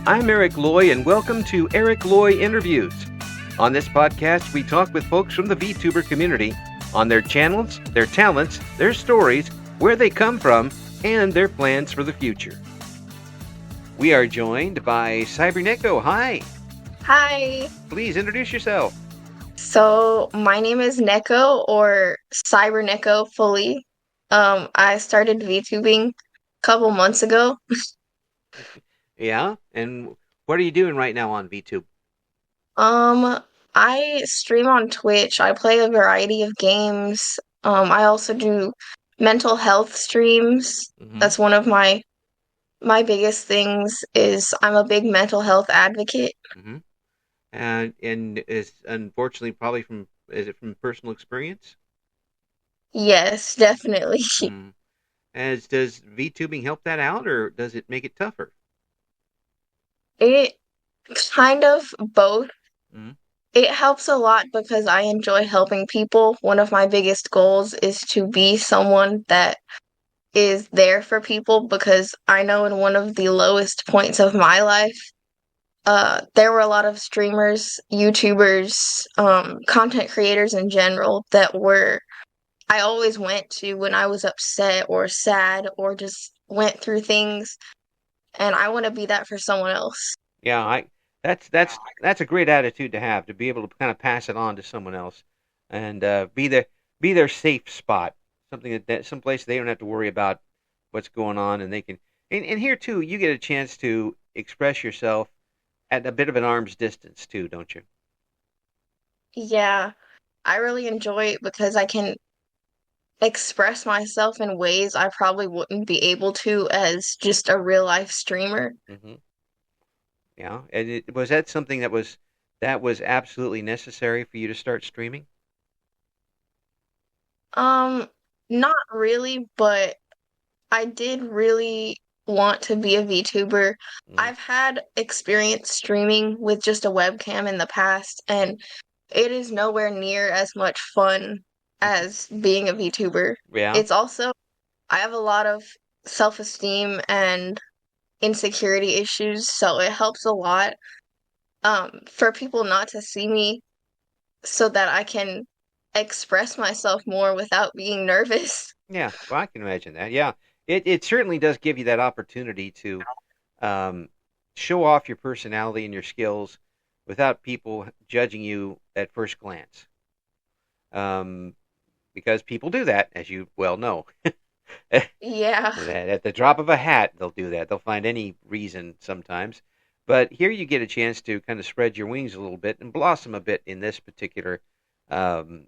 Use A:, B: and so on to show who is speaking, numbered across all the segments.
A: I'm Eric Loy, and welcome to Loy Interviews. On this podcast, we talk with folks from the VTuber community on their channels, their talents, their stories, where they come from, and their plans for the future. We are joined by CyberNeko. Hi.
B: Hi.
A: Please introduce yourself.
B: So my name is Neko or CyberNeko fully. I started VTubing a couple months ago.
A: Yeah, and what are you doing right now on VTube?
B: I stream on Twitch. I play a variety of games. I also do mental health streams.
A: Mm-hmm.
B: That's one of my biggest things is I'm a big mental health advocate.
A: Mm-hmm. And is unfortunately probably is it from personal experience?
B: Yes, definitely.
A: Mm. Does VTubing help that out, or does it make it tougher?
B: It kind of both.
A: Mm-hmm.
B: It helps a lot because I enjoy helping people. One of my biggest goals is to be someone that is there for people because I know in one of the lowest points of my life, there were a lot of streamers, YouTubers, content creators in general I always went to when I was upset or sad or just went through things, and I want to be that for someone else.
A: Yeah, I that's a great attitude to have, to be able to kind of pass it on to someone else, and be their safe spot, something that someplace they don't have to worry about what's going on, and they can. And here too, you get a chance to express yourself at a bit of an arm's distance too, don't you?
B: Yeah, I really enjoy it because I can express myself in ways I probably wouldn't be able to as just a real life streamer.
A: Hmm. Yeah, and was that something that was absolutely necessary for you to start streaming?
B: Um, Not really, but I did really want to be a VTuber.
A: Mm.
B: I've had experience streaming with just a webcam in the past, and it is nowhere near as much fun as being a VTuber.
A: Yeah.
B: It's also, I have a lot of self-esteem and insecurity issues, so it helps a lot for people not to see me so that I can express myself more without being nervous.
A: Yeah, well, I can imagine that. Yeah, it certainly does give you that opportunity to um, show off your personality and your skills without people judging you at first glance. Um, because people do that, as you well know.
B: Yeah.
A: At the drop of a hat, they'll do that. They'll find any reason sometimes. But here you get a chance to kind of spread your wings a little bit and blossom a bit in this particular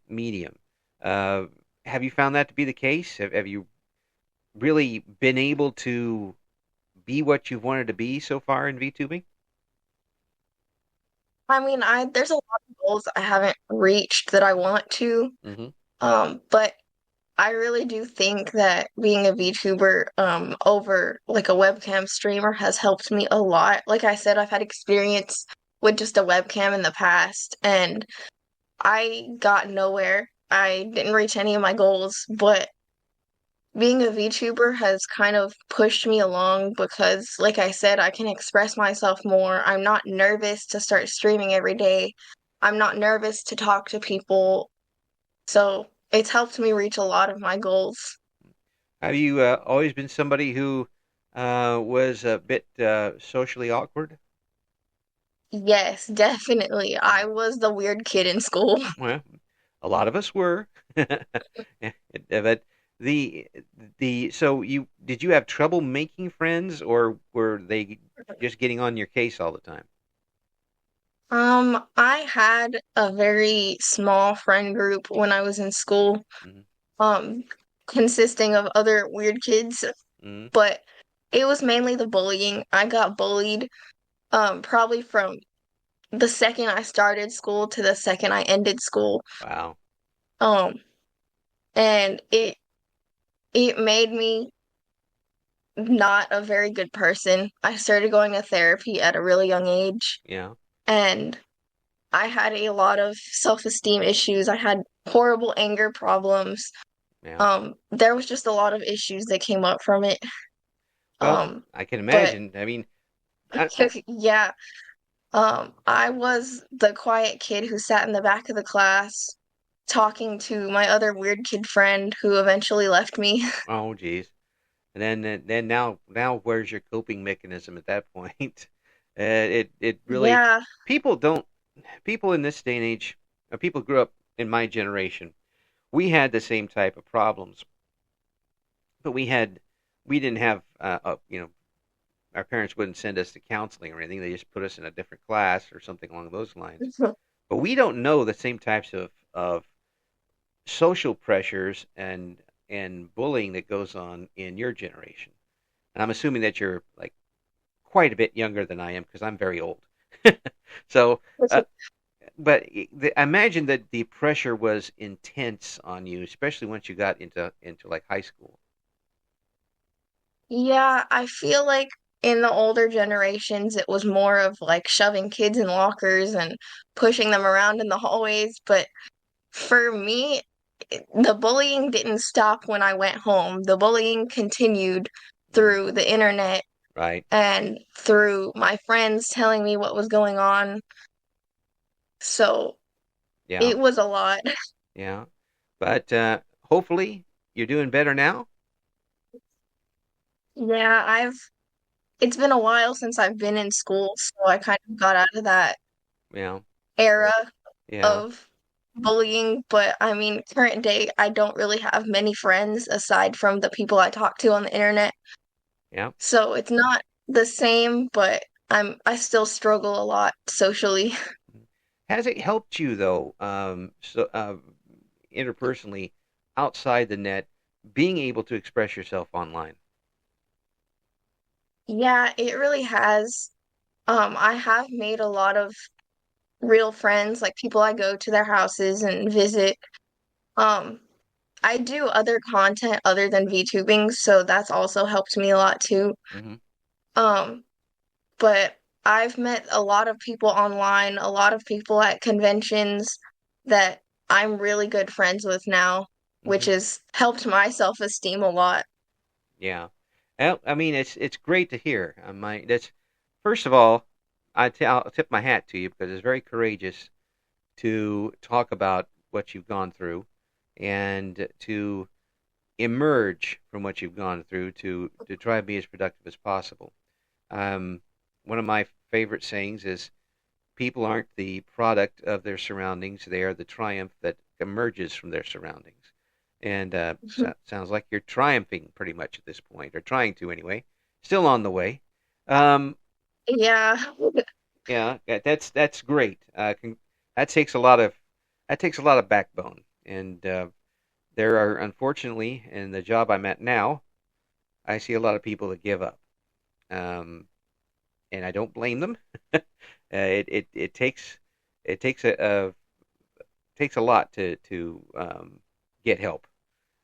A: medium. Uh, have you found that to be the case? Have you really been able to be what you've wanted to be so far in VTubing?
B: I mean, I there's a lot of goals I haven't reached that I want to.
A: Hmm.
B: But I really do think that being a VTuber over like a webcam streamer has helped me a lot. Like I said, I've had experience with just a webcam in the past and I got nowhere. I didn't reach any of my goals, but being a VTuber has kind of pushed me along because, like I said, I can express myself more. I'm not nervous to start streaming every day. I'm not nervous to talk to people. So it's helped me reach a lot of my goals.
A: Have you always been somebody who was a bit socially awkward?
B: Yes, definitely. I was the weird kid in school.
A: Well, a lot of us were. But the so you did you have trouble making friends, or were they just getting on your case all the time?
B: I had a very small friend group when I was in school,
A: Hmm.
B: um, consisting of other weird kids,
A: Hmm.
B: but it was mainly the bullying. I got bullied, probably from the second I started school to the second I ended school.
A: Wow.
B: Um, and it made me not a very good person. I started going to therapy at a really young age,
A: Yeah.
B: and I had a lot of self-esteem issues. I had horrible anger problems.
A: Yeah.
B: There was just a lot of issues that came up from it.
A: Well,
B: Um,
A: I can
B: but
A: imagine. I mean, I,
B: Yeah. I was the quiet kid who sat in the back of the class talking to my other weird kid friend who eventually left me.
A: oh, geez. And then now where's your coping mechanism at that point? It really
B: Yeah.
A: people don't people in this day and age, people grew up in my generation. We had the same type of problems, but we didn't have our parents wouldn't send us to counseling or anything. They just put us in a different class or something along those lines. But we don't know the same types of social pressures and bullying that goes on in your generation. And I'm assuming that you're like quite a bit younger than I am because I'm very old. So, uh, but I imagine that the pressure was intense on you, especially once you got into like high school.
B: Yeah, I feel like in the older generations, it was more of like shoving kids in lockers and pushing them around in the hallways. But for me, the bullying didn't stop when I went home. The bullying continued
A: Mm,
B: through the internet
A: right?
B: and through my friends telling me what was going on. So
A: Yeah,
B: it was a lot.
A: yeah. But hopefully you're doing better now.
B: Yeah, it's been a while since I've been in school, so I kind of got out of that
A: Yeah,
B: era
A: yeah,
B: of bullying. But I mean, current day, I don't really have many friends aside from the people I talk to on the internet.
A: yeah.
B: So it's not the same, but I still struggle a lot socially.
A: Has it helped you though? Interpersonally, outside the net, being able to express yourself online.
B: Yeah, it really has. I have made a lot of real friends, like people I go to their houses and visit. Um, I do other content other than VTubing, so that's also helped me a lot too.
A: Hmm.
B: Um, but I've met a lot of people online, a lot of people at conventions that I'm really good friends with now, which
A: Hmm.
B: has helped my self-esteem a lot.
A: Yeah. Well, I mean, it's great to hear. That's first of all, I'll tip my hat to you because it's very courageous to talk about what you've gone through and to emerge from what you've gone through to try and be as productive as possible. Um, One of my favorite sayings is people aren't the product of their surroundings, they are the triumph that emerges from their surroundings. And sounds like you're triumphing pretty much at this point, or trying to anyway. Still on the way. Um,
B: Yeah.
A: yeah, that's great. That takes a lot of that takes a lot of backbone, and there are unfortunately in the job I'm at now, I see a lot of people that give up. Um, and I don't blame them. It takes takes a lot to get help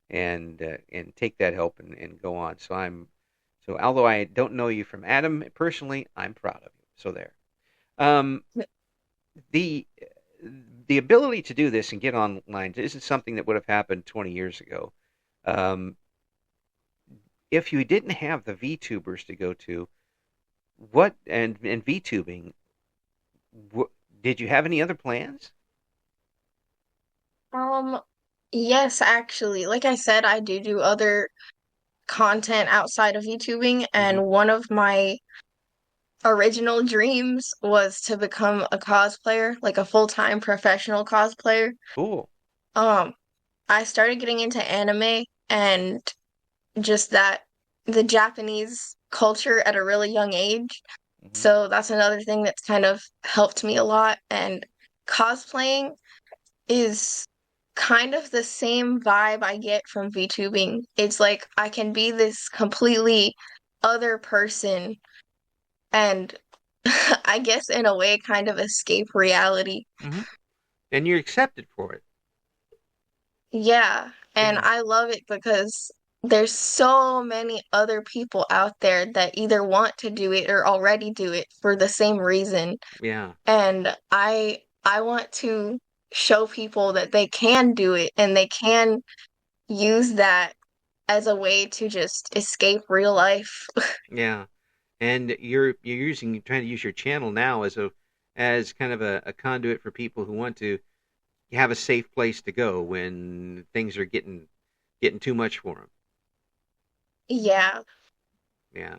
A: and take that help and go on. So although I don't know you from Adam personally, I'm proud of you. So there. Um, the the ability to do this and get online isn't something that would have happened 20 years ago. Um, if you didn't have the VTubers to go to, what and VTubing, what, did you have any other plans?
B: Um, yes, actually, like I said, I do other content outside of YouTubing,
A: Hmm.
B: and one of my original dreams was to become a cosplayer, like a full-time professional cosplayer.
A: Cool.
B: Um, I started getting into anime and just that the Japanese culture at a really young age.
A: Hmm.
B: So that's another thing that's kind of helped me a lot. And cosplaying is kind of the same vibe I get from VTubing. It's like I can be this completely other person and I guess in a way kind of escape reality.
A: Hmm. And you're accepted for it.
B: Yeah, and
A: Yeah.
B: I love it because there's so many other people out there that either want to do it or already do it for the same reason.
A: Yeah.
B: And I want to show people that they can do it and they can use that as a way to just escape real life.
A: Yeah. and you're trying to use your channel now as kind of a conduit for people who want to have a safe place to go when things are getting too much for them.
B: Yeah,
A: Yeah,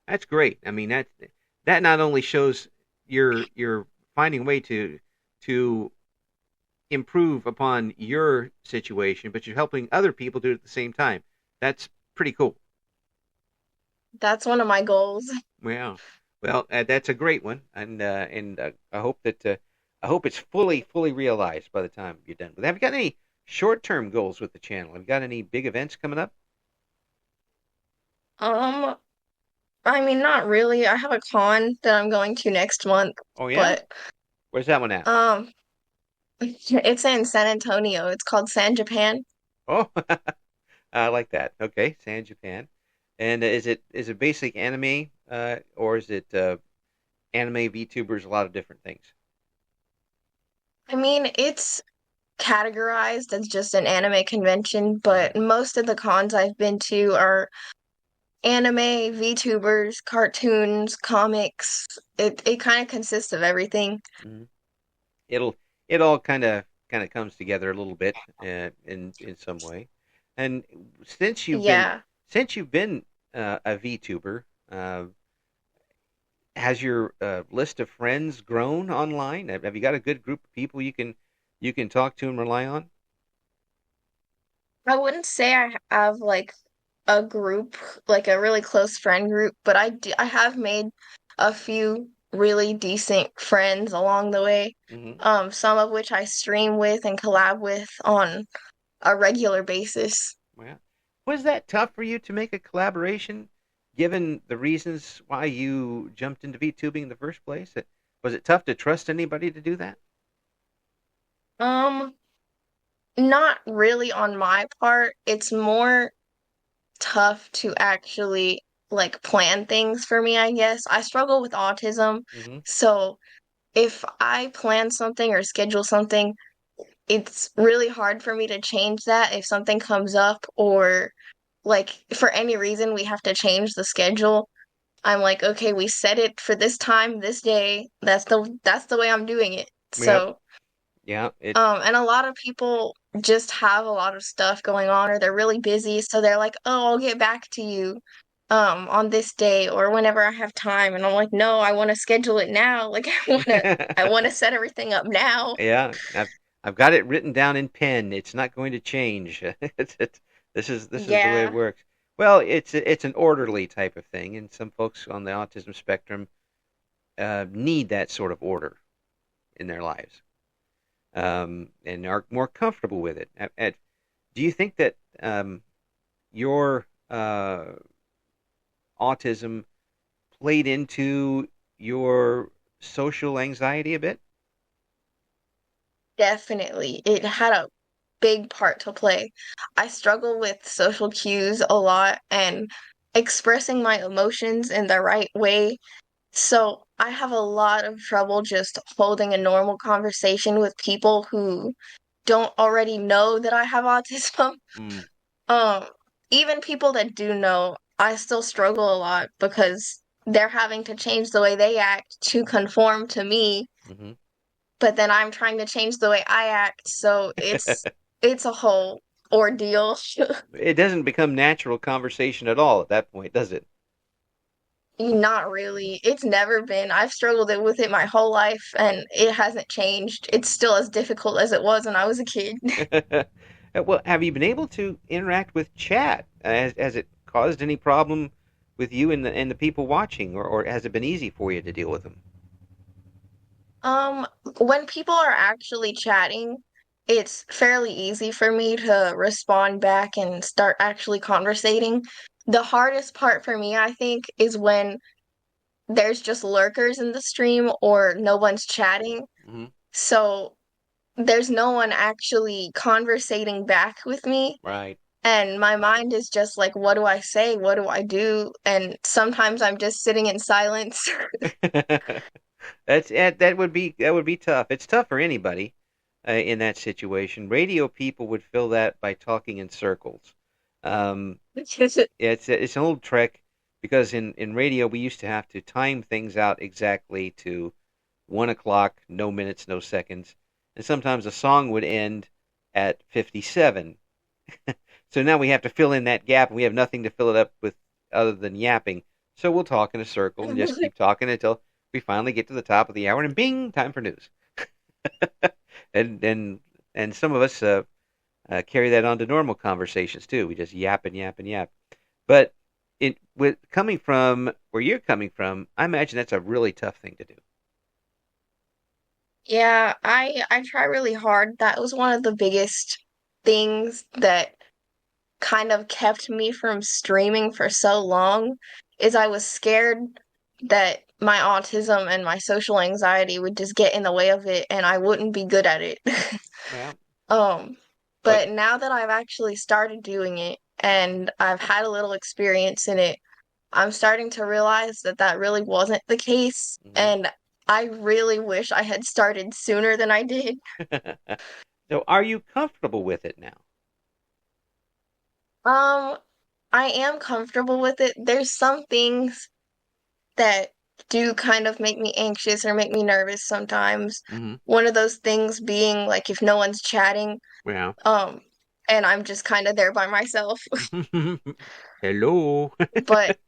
A: that's great. I mean, that not only shows you're finding a way to improve upon your situation, but you're helping other people do it at the same time. That's pretty cool.
B: that's one of my goals.
A: Well, well, that's a great one, and I hope it's fully realized by the time you're done with it. Have you got any short-term goals with the channel? Have you got any big events coming up?
B: Um, I mean, not really. I have a con that I'm going to next month,
A: Oh yeah,
B: but
A: where's that one at?
B: um, it's in San Antonio. It's called San Japan.
A: Oh, I like that. Okay, San Japan. And is it basic anime, or is it anime VTubers? A lot of different things.
B: I mean, it's categorized as just an anime convention,
A: Hmm.
B: but most of the cons I've been to are anime, VTubers, cartoons, comics. It kind of consists of everything.
A: Hmm. It'll it all kind of comes together a little bit in some way. And since you've been
B: Yeah.
A: since you've been a VTuber, has your list of friends grown online? Have you got a good group of people you can talk to and rely on?
B: I wouldn't say I have like a group, like a really close friend group, but I have made a few really decent friends along the way.
A: Hmm.
B: Some of which I stream with and collab with on a regular basis.
A: Well, was that tough for you to make a collaboration, given the reasons why you jumped into VTubing in the first place? Was it tough to trust anybody to do that?
B: Um, Not really on my part. It's more tough to actually like plan things for me, I guess. I struggle with autism,
A: Hmm.
B: so if I plan something or schedule something, it's really hard for me to change that if something comes up or like for any reason we have to change the schedule. I'm like, okay, we set it for this time, this day. That's the way I'm doing it.
A: Yep.
B: So,
A: Yeah. It.
B: and a lot of people just have a lot of stuff going on or they're really busy, so they're like, "Oh, I'll get back to you on this day or whenever I have time." And I'm like, "No, I want to schedule it now. Like I want to set everything up now."
A: Yeah. I've got it written down in pen. It's not going to change. This is the way it
B: Yeah.
A: works. Well, it's an orderly type of thing, and some folks on the autism spectrum need that sort of order in their lives, and are more comfortable with it. Do you think that your autism played into your social anxiety a bit?
B: Definitely. It had a big part to play. I struggle with social cues a lot and expressing my emotions in the right way. So I have a lot of trouble just holding a normal conversation with people who don't already know that I have autism.
A: Mm,
B: Um, Even people that do know, I still struggle a lot because they're having to change the way they act to conform to me,
A: hmm.
B: but then I'm trying to change the way I act, so it's a whole ordeal.
A: It doesn't become natural conversation at all at that point, does it?
B: Not really. It's never been. I've struggled with it my whole life and it hasn't changed. It's still as difficult as it was when I was a kid.
A: Well, have you been able to interact with chat? Has it caused any problem with you and the people watching, or has it been easy for you to deal with them?
B: Um, when people are actually chatting, it's fairly easy for me to respond back and start actually conversating. The hardest part for me, I think, is when there's just lurkers in the stream or no one's chatting.
A: Hmm.
B: So there's no one actually conversating back with me.
A: Right.
B: And my mind is just like, what do I say? What do I do? And sometimes I'm just sitting in silence.
A: That would be tough. It's tough for anybody in that situation. Radio people would fill that by talking in circles. Um, it's an old trick. because in radio we used to have to time things out exactly to 1 o'clock, no minutes, no seconds, and sometimes a song would end at 57. So now we have to fill in that gap, and we have nothing to fill it up with other than yapping. So we'll talk in a circle and just keep talking until we finally get to the top of the hour, and bing, time for news. And some of us carry that on to normal conversations too. We just yap and yap and yap. But with coming from where you're coming from, I imagine that's a really tough thing to do.
B: Yeah, I try really hard. That was one of the biggest things that kind of kept me from streaming for so long is I was scared that my autism and my social anxiety would just get in the way of it and I wouldn't be good at it.
A: Well,
B: Um,
A: but
B: but now that I've actually started doing it and I've had a little experience in it, I'm starting to realize that that really wasn't the case,
A: mhm.
B: and I really wish I had started sooner than I did.
A: So are you comfortable with it now?
B: Um, I am comfortable with it. There's some things that do kind of make me anxious or make me nervous sometimes.
A: Mm-hmm.
B: One of those things being like if no one's chatting,
A: Yeah.
B: um, and I'm just kind of there by myself.
A: Hello.
B: But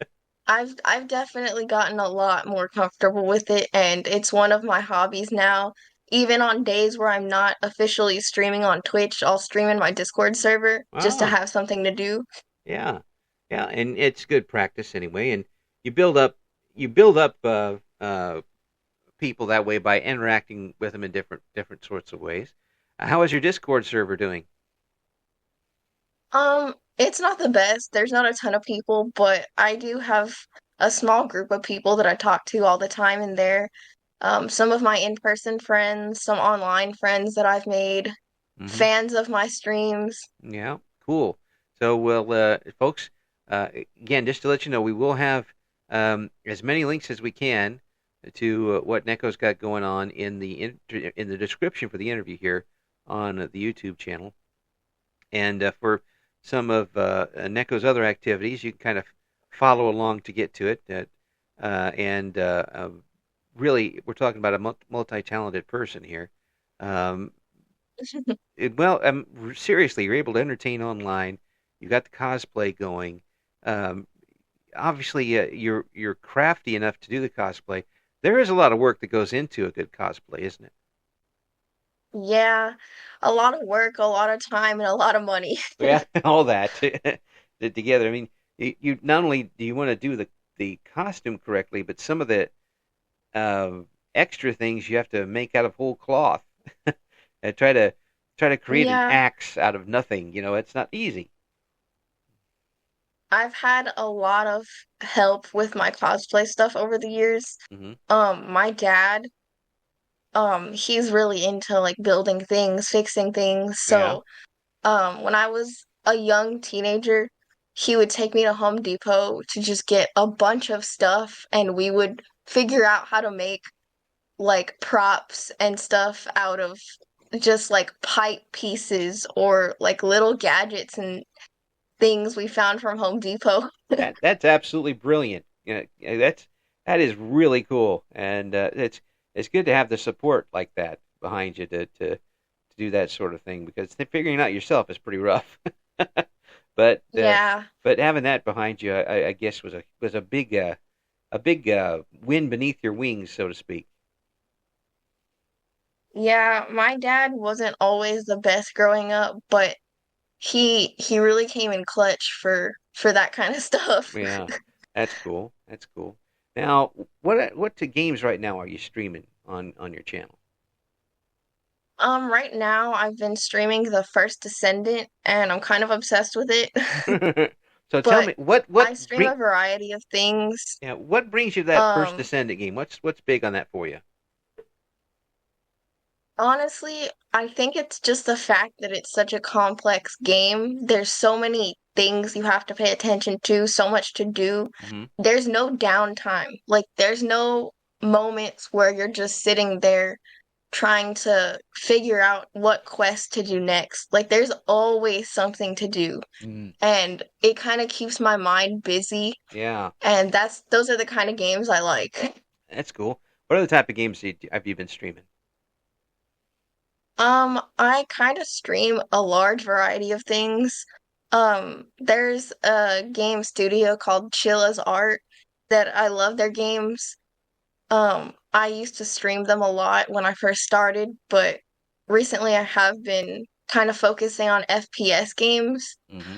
B: I've definitely gotten a lot more comfortable with it, and it's one of my hobbies now. Even on days where I'm not officially streaming on Twitch, I'll stream in my Discord server just to
A: Oh,
B: have something to do.
A: yeah, yeah, and it's good practice anyway. And you build up, you build up people that way by interacting with them in different sorts of ways. How is your Discord server doing?
B: It's not the best. There's not a ton of people, but I do have a small group of people that I talk to all the time in there. Some of my in-person friends, some online friends that I've made,
A: Hmm.
B: fans of my streams.
A: Yeah, cool. So, well, folks, uh, again, just to let you know, we will have as many links as we can to what Neko's got going on in the description for the interview here on the YouTube channel, and for some of Neko's other activities, you can kind of follow along to get to it. And really, we're talking about a multi-talented person here. Um, Seriously, you're able to entertain online. You got the cosplay going. Um, Obviously, you're crafty enough to do the cosplay. There is a lot of work that goes into a good cosplay, isn't it?
B: Yeah, a lot of work, a lot of time, and a lot of money.
A: Yeah, all that together. I mean, you not only do you want to do the costume correctly, but some of the uh, extra things you have to make out of whole cloth and try to create an
B: Yeah,
A: axe out of nothing. It's not easy.
B: I've had a lot of help with my cosplay stuff over the years.
A: Hmm.
B: My dad, he's really into like building things, fixing things.
A: Yeah.
B: So, when I was a young teenager, he would take me to Home Depot to just get a bunch of stuff, and we would figure out how to make like props and stuff out of just like pipe pieces or like little gadgets and things we found from Home Depot.
A: That's absolutely brilliant. That is really cool, and it's good to have the support like that behind you to do that sort of thing because figuring it out yourself is pretty rough. but uh,
B: Yeah.
A: but having that behind you, I guess was a big wind beneath your wings, so to speak.
B: Yeah, my dad wasn't always the best growing up, but he really came in clutch for that kind of stuff.
A: Yeah, that's cool. That's cool. Now, what to games right now are you streaming on your channel?
B: Right now I've been streaming the First Descendant and I'm kind of obsessed with it.
A: So tell
B: But
A: me what
B: I stream
A: bring
B: a variety of things.
A: yeah, what brings you to that first
B: Um,
A: Descendant game? What's big on that for you?
B: Honestly, I think it's just the fact that it's such a complex game. There's so many things you have to pay attention to, so much to do.
A: Hmm.
B: There's no downtime. Like there's no moments where you're just sitting there trying to figure out what quest to do next. Like there's always something to do,
A: Mm,
B: and it kind of keeps my mind busy,
A: yeah,
B: and that's those are the kind of games I like.
A: that's cool. What other type of games have you been streaming?
B: I kind of stream a large variety of things. There's a game studio called Chilla's Art that I love their games. I used to stream them a lot when I first started, but recently I have been kind of focusing on FPS games.
A: Hmm.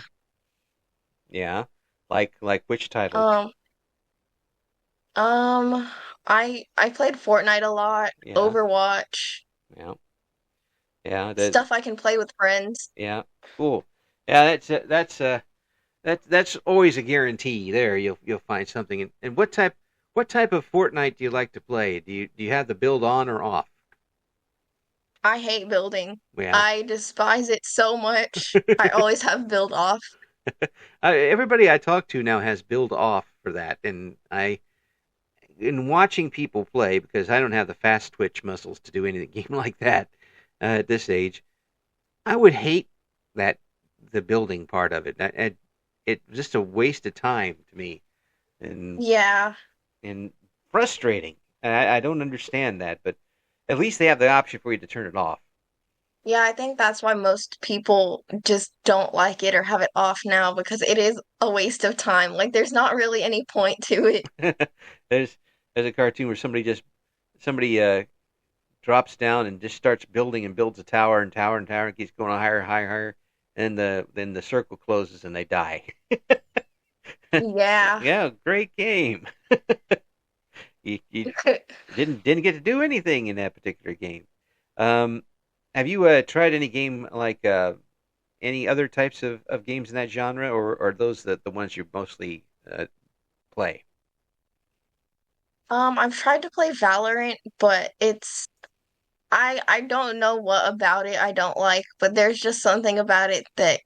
A: Yeah, like which titles?
B: Um, um, I played Fortnite a lot,
A: Yeah,
B: Overwatch,
A: yeah, yeah. That
B: stuff I can play with friends.
A: yeah, cool. Yeah, that's always a guarantee. There, you'll find something. And what type of Fortnite do you like to play? Do you have the build on or off?
B: I hate building.
A: Yeah.
B: I despise it so much. I always have build off.
A: Everybody I talk to now has build off for that, and in watching people play, because I don't have the fast twitch muscles to do any game like that at this age, I would hate that the building part of it. It's just a waste of time to me, and
B: Yeah.
A: and frustrating. I don't understand that, but at least they have the option for you to turn it off.
B: Yeah, I think that's why most people just don't like it or have it off now because it is a waste of time. Like there's not really any point to it.
A: there's there's a cartoon where somebody drops down and just starts building and builds a tower and tower and tower and keeps going higher, higher, higher, and then the circle closes and they die.
B: Yeah.
A: Yeah, great game. You didn't get to do anything in that particular game. Um, have you tried any game like any other types of games in that genre, or are those the ones you mostly play?
B: I've tried to play Valorant, but I don't know what about it I don't like, but there's just something about it that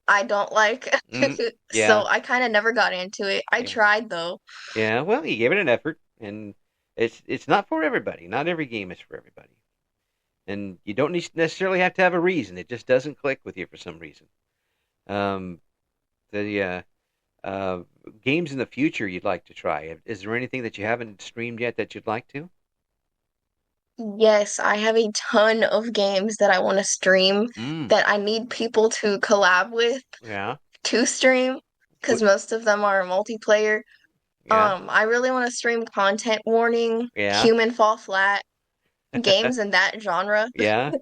B: I don't like.
A: Mm,
B: So
A: yeah,
B: I kind of never got into it. I
A: yeah,
B: tried though.
A: yeah. Well, you gave it an effort, and it's not for everybody. Not every game is for everybody, and you don't necessarily have to have a reason. It just doesn't click with you for some reason. Um, the uh, games in the future you'd like to try. Is there anything that you haven't streamed yet that you'd like to?
B: Yes, I have a ton of games that I want to stream
A: Mm,
B: that I need people to collab with
A: yeah.
B: to stream because
A: What?
B: most of them are multiplayer.
A: Yeah.
B: I really want to stream Content Warning,
A: Yeah.
B: Human Fall Flat, games in that genre.
A: Yeah.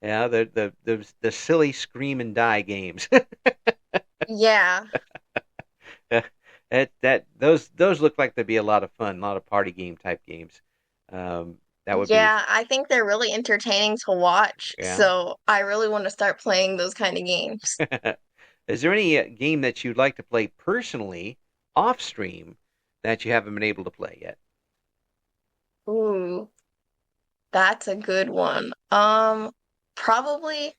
A: Yeah. The silly scream and die games.
B: Yeah.
A: Those look like they'd be a lot of fun, a lot of party game type games. Um, that would be
B: Yeah, I think they're really entertaining to watch,
A: yeah.
B: so I really want to start playing those kind of games.
A: Is there any game that you'd like to play personally off stream that you haven't been able to play yet?
B: Ooh, that's a good one. Probably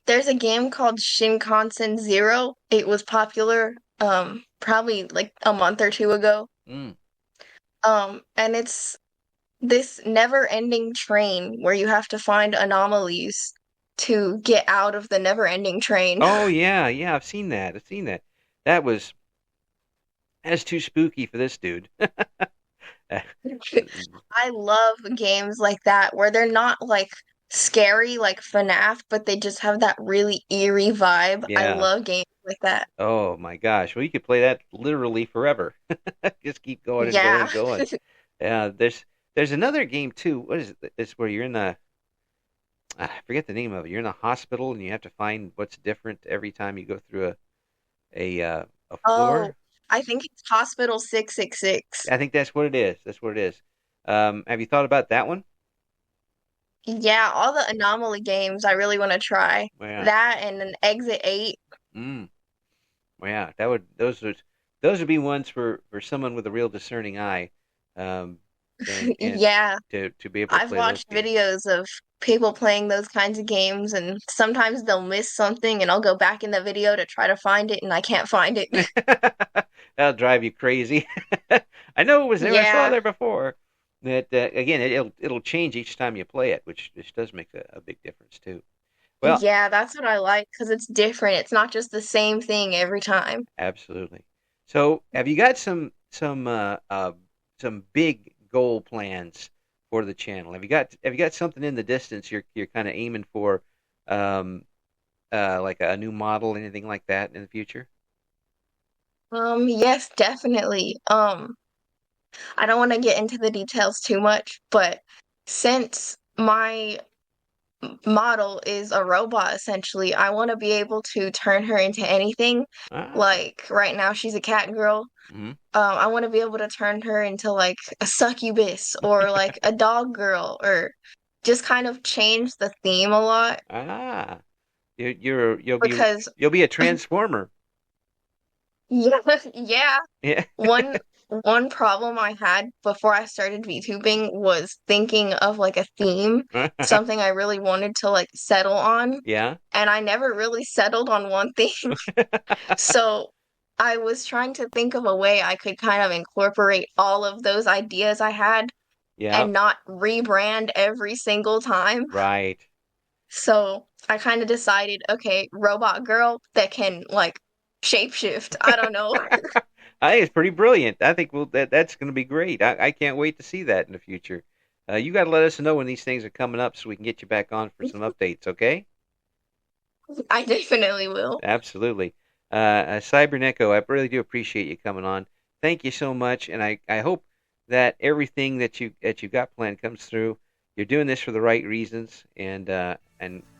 B: there's a game called Shinkansen Zero. It was popular probably like a month or two ago.
A: Mm.
B: And it's this never-ending train where you have to find anomalies to get out of the never-ending train.
A: Oh yeah, yeah. I've seen that. I've seen that. That was that's too spooky for this dude.
B: I love games like that where they're not like scary like FNAF, but they just have that really eerie vibe. I
A: Yeah.
B: love games like that.
A: Oh my gosh. Well, you could play that literally forever. Just keep going and going
B: Yeah.
A: and going. Yeah. There's another game too. What is it? It's where you're in a I forget the name of it. You're in a hospital and you have to find what's different every time you go through a
B: Oh,
A: floor.
B: I think it's Hospital 666.
A: I think that's what it is. That's what it is. Have you thought about that one?
B: Yeah, all the anomaly games I really want to try.
A: Yeah.
B: That and an Exit 8.
A: Mm. Yeah. Those would be ones for someone with a real discerning eye. Um, and
B: Yeah,
A: to be able to
B: I've
A: play those
B: watched
A: games.
B: videos of people playing those kinds of games, and sometimes they'll miss something, and I'll go back in the video to try to find it, and I can't find it.
A: That'll drive you crazy. I know it was there. I saw it
B: Yeah,
A: there before. That again, it'll change each time you play it, which does make a big difference too. Well,
B: Yeah, that's what I like because it's different. It's not just the same thing every time.
A: absolutely. So, have you got some big goal plans for the channel? Have you got something in the distance you're kind of aiming for, um, like a new model, anything like that in the future?
B: Yes, definitely. I don't want to get into the details too much, but since my model is a robot essentially, I want to be able to turn her into anything.
A: Ah,
B: Like right now, she's a cat girl.
A: hmm.
B: I want to be able to turn her into like a succubus or like a dog girl or just kind of change the theme a lot
A: Ah, you'll be
B: because
A: you'll be a transformer.
B: yeah, yeah.
A: Yeah.
B: One one problem I had before I started VTubing was thinking of like a theme, something I really wanted to like settle on,
A: Yeah.
B: and I never really settled on one thing. So I was trying to think of a way I could kind of incorporate all of those ideas I had
A: Yeah.
B: and not rebrand every single time.
A: Right.
B: So I kind of decided, okay, robot girl that can like shapeshift. I don't know.
A: I think it's pretty brilliant. I think that's going to be great. I can't wait to see that in the future. You got to let us know when these things are coming up so we can get you back on for some updates, okay?
B: I definitely will.
A: Absolutely. CyberNeko, I really do appreciate you coming on. Thank you so much, and I hope that everything that you got planned comes through. You're doing this for the right reasons, and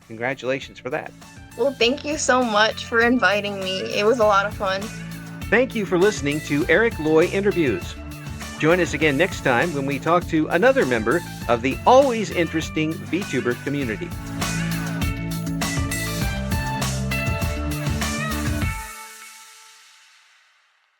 A: congratulations for that.
B: Well, thank you so much for inviting me. It was a lot of fun.
A: Thank you for listening to Eric Loy Interviews. Join us again next time when we talk to another member of the always interesting VTuber community.